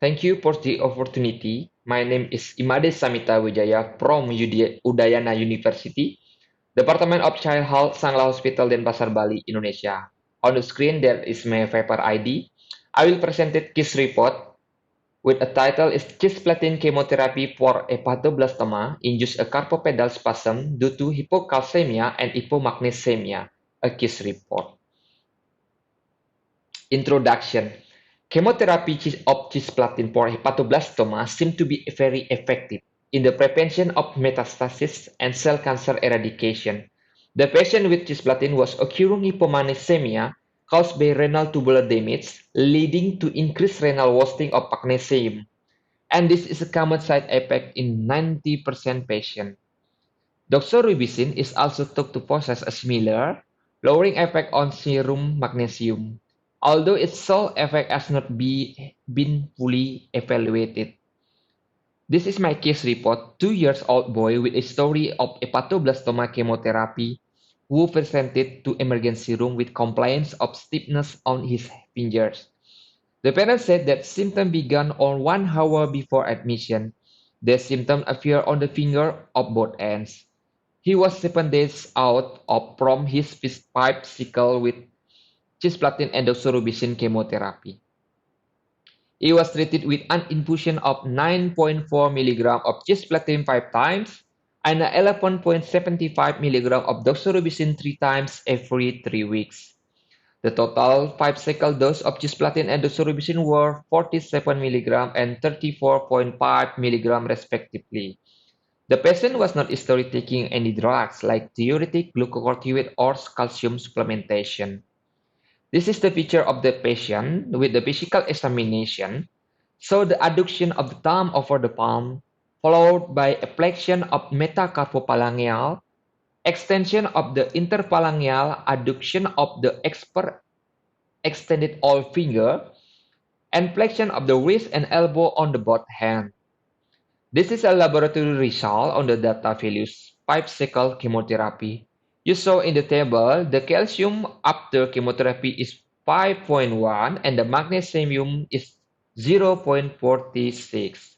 Thank you for the opportunity. My name is Imade Samita Wijaya from Udayana University, Department of Child Health, Sangla Hospital, Denpasar, Bali, Indonesia. On the screen, there is my paper ID. I will present it case report with a title is Cisplatin chemotherapy for hepatoblastoma induced a carpopedal spasm due to hypocalcemia and hypomagnesemia, a case report. Introduction. Chemotherapy of cisplatin for hepatoblastoma seem to be very effective in the prevention of metastasis and cell cancer eradication. The patient with cisplatin was occurring hypomagnesemia caused by renal tubular damage, leading to increased renal wasting of magnesium. And this is a common side effect in 90% patients. Doxorubicin is also thought to possess a similar, lowering effect on serum magnesium, although its sole effect has not been fully evaluated. This is my case report. 2-year-old boy with a story of hepatoblastoma chemotherapy who presented to emergency room with complaints of stiffness on his fingers. The parents said that symptoms began on 1 hour before admission. The symptoms appear on the finger of both ends. He was 7 days out from his pipe cycle with cisplatin and doxorubicin chemotherapy. He was treated with an infusion of 9.4 mg of cisplatin 5 times and 11.75 mg of doxorubicin 3 times every 3 weeks. The total 5-cycle dose of cisplatin and doxorubicin were 47 mg and 34.5 mg respectively. The patient was not historically taking any drugs like diuretic, glucocorticoid, or calcium supplementation. This is the picture of the patient with the physical examination. So the adduction of the thumb over the palm, followed by a flexion of metacarpophalangeal, extension of the interphalangeal, adduction of the extended all finger, and flexion of the wrist and elbow on the both hand. This is a laboratory result on the data values 5-cycle chemotherapy. You saw in the table the calcium after chemotherapy is 5.1 and the magnesium is 0.46.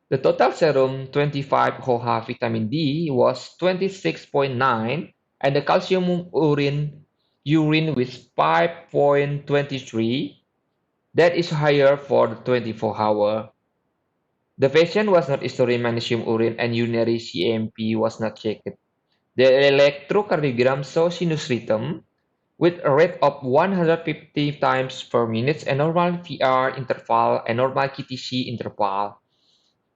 The total serum 25-HOHA vitamin D was 26.9 and the calcium urine with 5.23. That is higher for the 24-hour. The patient was not historic magnesium urine and urinary CAMP was not checked. The electrocardiogram saw sinus rhythm with a rate of 150 times per minute and normal VR interval and normal QTc interval.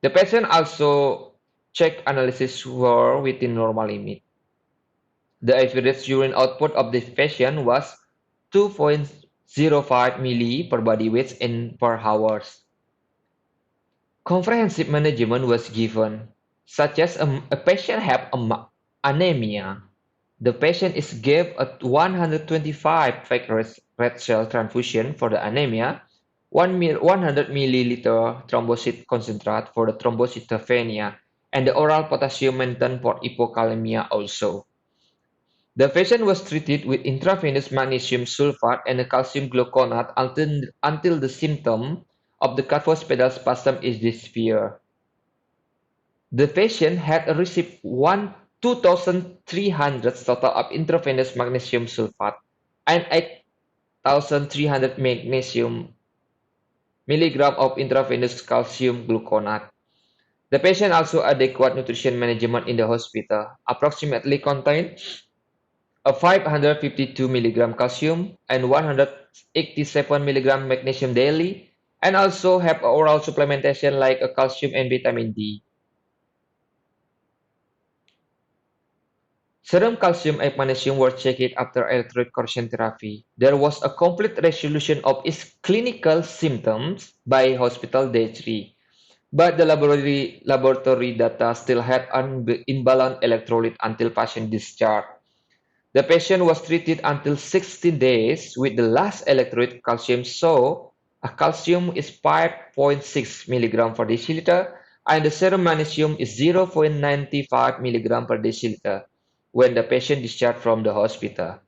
The patient also check analysis were within normal limit. The average urine output of this patient was 2.05 milli per body weight in per hours. Comprehensive management was given, such as a patient have anemia. The patient is gave a 125 red cell transfusion for the anemia, 100 milliliter thrombocyte concentrate for the thrombocytopenia, and the oral potassium maintenance for hypokalemia also. The patient was treated with intravenous magnesium sulfate and a calcium gluconate until the symptom of the carpopedal spasm is disappear. The patient had received 2,300 total of intravenous magnesium sulfate and 8,300 magnesium milligram of intravenous calcium gluconate. The patient also adequate nutrition management in the hospital, approximately contained a 552 milligram calcium and 187 milligram magnesium daily, and also have oral supplementation like a calcium and vitamin D. Serum calcium and magnesium were checked after electrocorrection therapy. There was a complete resolution of its clinical symptoms by hospital day 3, but the laboratory data still had an imbalanced electrolyte until patient discharge. The patient was treated until 16 days with the last electrolyte calcium, so a calcium is 5.6 mg per deciliter and the serum magnesium is 0.95 mg per deciliter when the patient discharged from the hospital.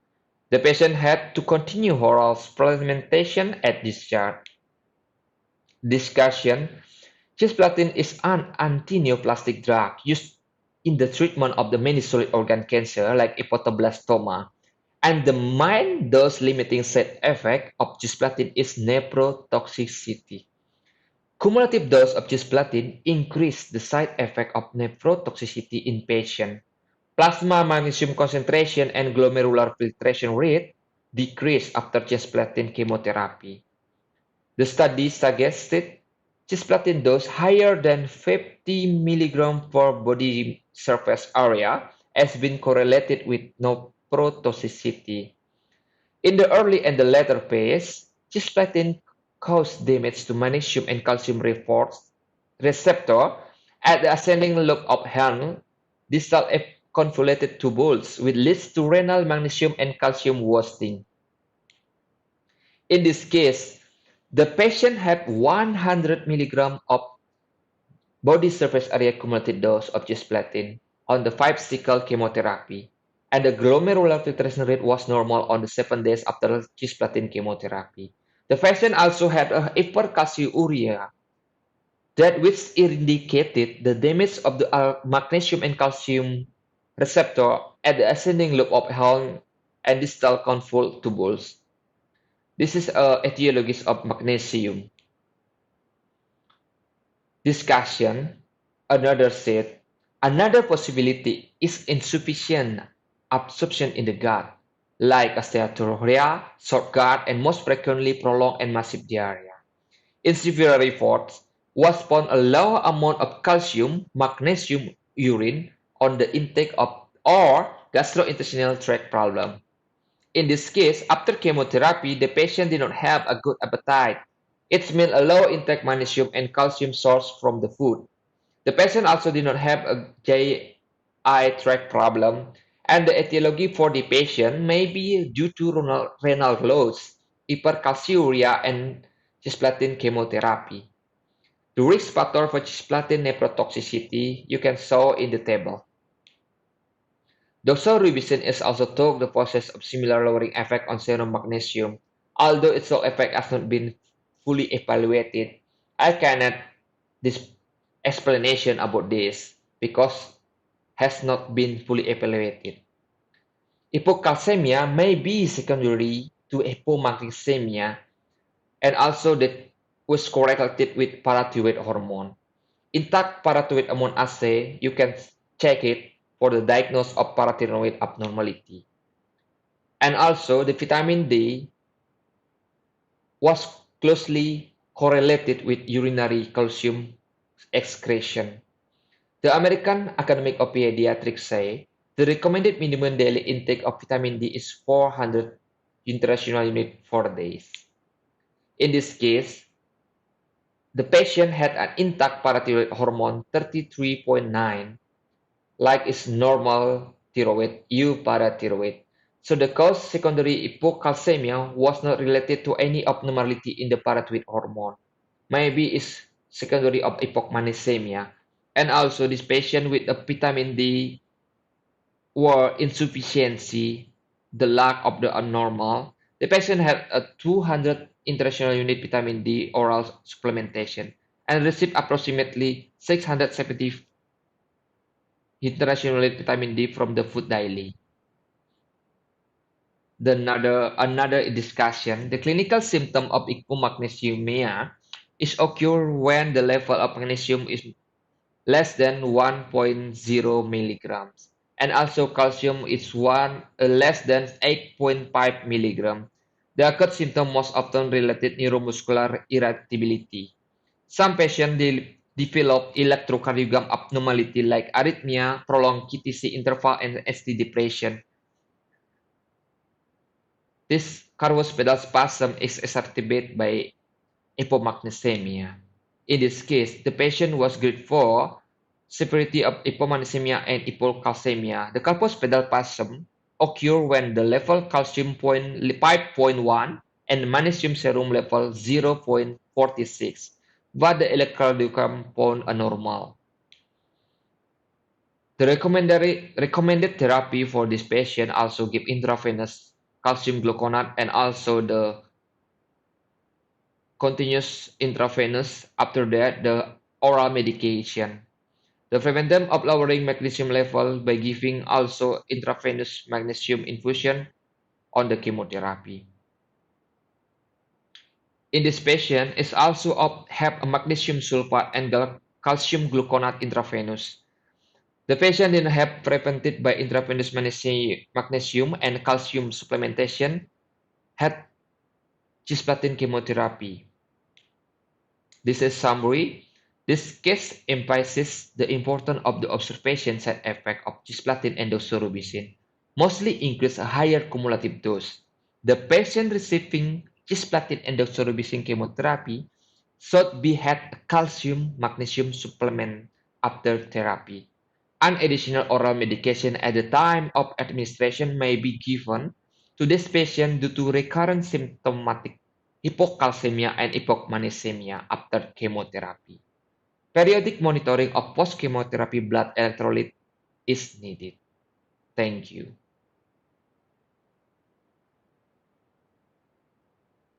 The patient had to continue oral supplementation at discharge. Discussion. Cisplatin is an antineoplastic drug used in the treatment of the many solid organ cancer like hepatoblastoma, and the main dose-limiting side effect of cisplatin is nephrotoxicity. Cumulative dose of cisplatin increase the side effect of nephrotoxicity in patients. Plasma magnesium concentration and glomerular filtration rate decrease after cisplatin chemotherapy. The study suggested cisplatin dose higher than 50 mg per body surface area has been correlated with nephrotoxicity. In the early and the later phase, cisplatin caused damage to magnesium and calcium receptor at the ascending lobe of Henle distal convoluted tubules, which leads to renal magnesium and calcium wasting. In this case, the patient had 100 mg of body surface area cumulative dose of cisplatin on the 5-cycle chemotherapy, and the glomerular filtration rate was normal on the 7 days after cisplatin chemotherapy. The patient also had a hypercalciuria that which indicated the damage of the magnesium and calcium receptor at the ascending lobe of Henle and distal convoluted tubules. This is a etiology of magnesium. Discussion. Another said, another possibility is insufficient absorption in the gut, like steatorrhea, short gut, and most frequently prolonged and massive diarrhea. In severe reports, was found a low amount of calcium, magnesium urine on the intake of or gastrointestinal tract problem. In this case, after chemotherapy, the patient did not have a good appetite. It meant a low intake magnesium and calcium source from the food. The patient also did not have a GI tract problem, and the etiology for the patient may be due to renal loss, hypercalciuria, and cisplatin chemotherapy. The risk factor for cisplatin nephrotoxicity you can saw in the table. Doxorubicin is also thought to possess a similar lowering effect on serum magnesium, although its low effect has not been fully evaluated. I cannot this explanation about this because has not been fully evaluated. Hypocalcemia may be secondary to hypomagnesemia and also that was correlated with parathyroid hormone. Intact parathyroid hormone assay, you can check it for the diagnosis of parathyroid abnormality. And also the vitamin D was closely correlated with urinary calcium excretion. The American Academy of Pediatrics say the recommended minimum daily intake of vitamin D is 400 international units for days. In this case, the patient had an intact parathyroid hormone 33.9, like its normal thyroid, euparathyroid. So the cause secondary hypocalcemia was not related to any abnormality in the parathyroid hormone. Maybe it's secondary of hypomagnesemia. And also this patient with a vitamin D were insufficiency, the lack of the abnormal. The patient had a 200 international unit vitamin D oral supplementation and received approximately 670 international unit vitamin D from the food daily. Another discussion, the clinical symptom of hypomagnesemia is occur when the level of magnesium is less than 1.0 milligrams, and also calcium is less than 8.5 milligram. The acute symptom most often related neuromuscular irritability. Some patients develop electrocardiogram abnormality like arrhythmia, prolonged QTc interval, and ST depression. This cardiovascular spasm is exacerbated by hypomagnesemia. In this case, the patient was grade 4 severity of hypomagnesemia and hypocalcemia. The cardiovascular spasm occur when the level calcium 5.1 and magnesium serum level 0.46, but the electrocardiogram found anormal. The recommended therapy for this patient also give intravenous calcium gluconate and also the continuous intravenous, after that the oral medication. The prevent them of lowering magnesium level by giving also intravenous magnesium infusion on the chemotherapy. In this patient, is also have a magnesium sulfate and calcium gluconate intravenous. The patient didn't have prevented by intravenous magnesium and calcium supplementation, had cisplatin chemotherapy. This is summary. This case emphasizes the importance of the observation side effect of cisplatin and doxorubicin, mostly increase a higher cumulative dose. The patient receiving cisplatin and doxorubicin chemotherapy should be had a calcium magnesium supplement after therapy. An additional oral medication at the time of administration may be given to this patient due to recurrent symptomatic hypocalcemia and hypomagnesemia after chemotherapy. Periodic monitoring of post-chemotherapy blood electrolyte is needed. Thank you.